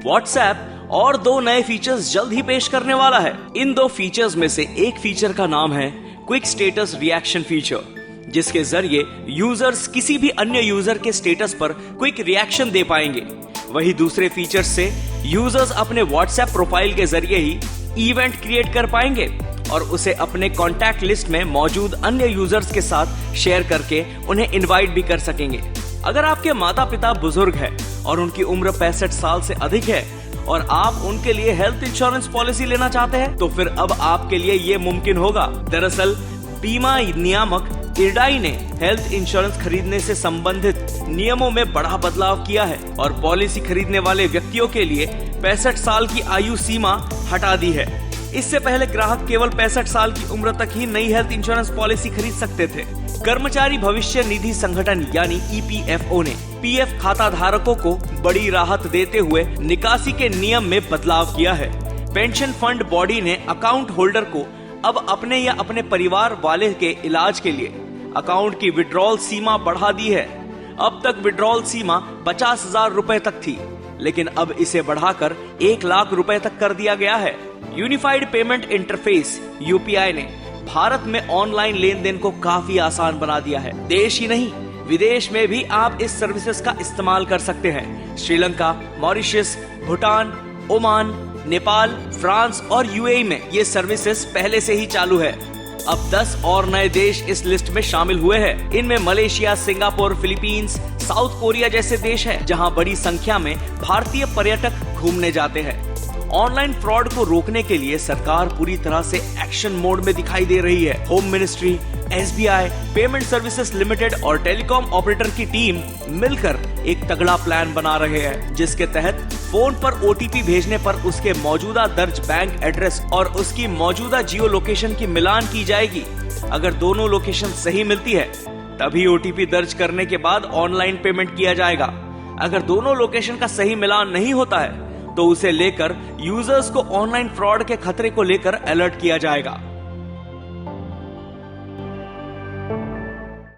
WhatsApp और 2 नए features जल्द ही पेश करने वाला है। इन 2 फीचर्स में से एक फीचर का नाम है क्विक स्टेटस रिएक्शन फीचर, जिसके जरिए यूजर्स किसी भी अन्य यूजर के स्टेटस पर क्विक रिएक्शन दे पाएंगे। वहीं दूसरे फीचर से यूजर्स अपने व्हाट्सएप प्रोफाइल के जरिए ही इवेंट क्रिएट कर पाएंगे और उसे अपने कॉन्टैक्ट लिस्ट में मौजूद अन्य यूजर्स के साथ शेयर करके उन्हें इनवाइट भी कर सकेंगे। अगर आपके माता पिता बुजुर्ग हैं और उनकी उम्र 65 साल से अधिक है और आप उनके लिए हेल्थ इंश्योरेंस पॉलिसी लेना चाहते हैं, तो फिर अब आपके लिए ये मुमकिन होगा। दरअसल बीमा नियामक IRDAI ने हेल्थ इंश्योरेंस खरीदने से संबंधित नियमों में बड़ा बदलाव किया है और पॉलिसी खरीदने वाले व्यक्तियों के लिए 65 साल की आयु सीमा हटा दी है। इससे पहले ग्राहक केवल 65 साल की उम्र तक ही नई हेल्थ इंश्योरेंस पॉलिसी खरीद सकते थे। कर्मचारी भविष्य निधि संगठन यानी EPFO ने PF खाता धारकों को बड़ी राहत देते हुए निकासी के नियम में बदलाव किया है। पेंशन फंड बॉडी ने अकाउंट होल्डर को अब अपने या अपने परिवार वाले के इलाज के लिए अकाउंट की विड्रॉल सीमा बढ़ा दी है। अब तक विड्रॉल सीमा 50,000 रुपए तक थी, लेकिन अब इसे बढ़ाकर 1 लाख रुपए तक कर दिया गया है। यूनिफाइड पेमेंट इंटरफेस UPI ने भारत में ऑनलाइन लेन देन को काफी आसान बना दिया है। देश ही नहीं, विदेश में भी आप इस सर्विसेज का इस्तेमाल कर सकते हैं। Sri Lanka, Mauritius, Bhutan, Oman, Nepal, France और UAE में ये सर्विसेज पहले से ही चालू है। अब 10 और नए देश इस लिस्ट में शामिल हुए हैं। इनमें Malaysia, Singapore, Philippines, south Korea जैसे देश हैं, जहां बड़ी संख्या में भारतीय पर्यटक घूमने जाते हैं। ऑनलाइन फ्रॉड को रोकने के लिए सरकार पूरी तरह से एक्शन मोड में दिखाई दे रही है। Home ministry, SBI, payment services limited और टेलीकॉम ऑपरेटर की टीम मिलकर एक तगड़ा प्लान बना रहे हैं, जिसके तहत फोन पर OTP भेजने पर उसके मौजूदा दर्ज बैंक एड्रेस और उसकी मौजूदा जियो लोकेशन की मिलान की जाएगी। अगर दोनों लोकेशन सही मिलती है, तभी OTP दर्ज करने के बाद ऑनलाइन पेमेंट किया जाएगा। अगर दोनों लोकेशन का सही मिलान नहीं होता है, तो उसे लेकर यूजर्स को ऑनलाइन फ्रॉड के खतरे को लेकर अलर्ट किया जाएगा।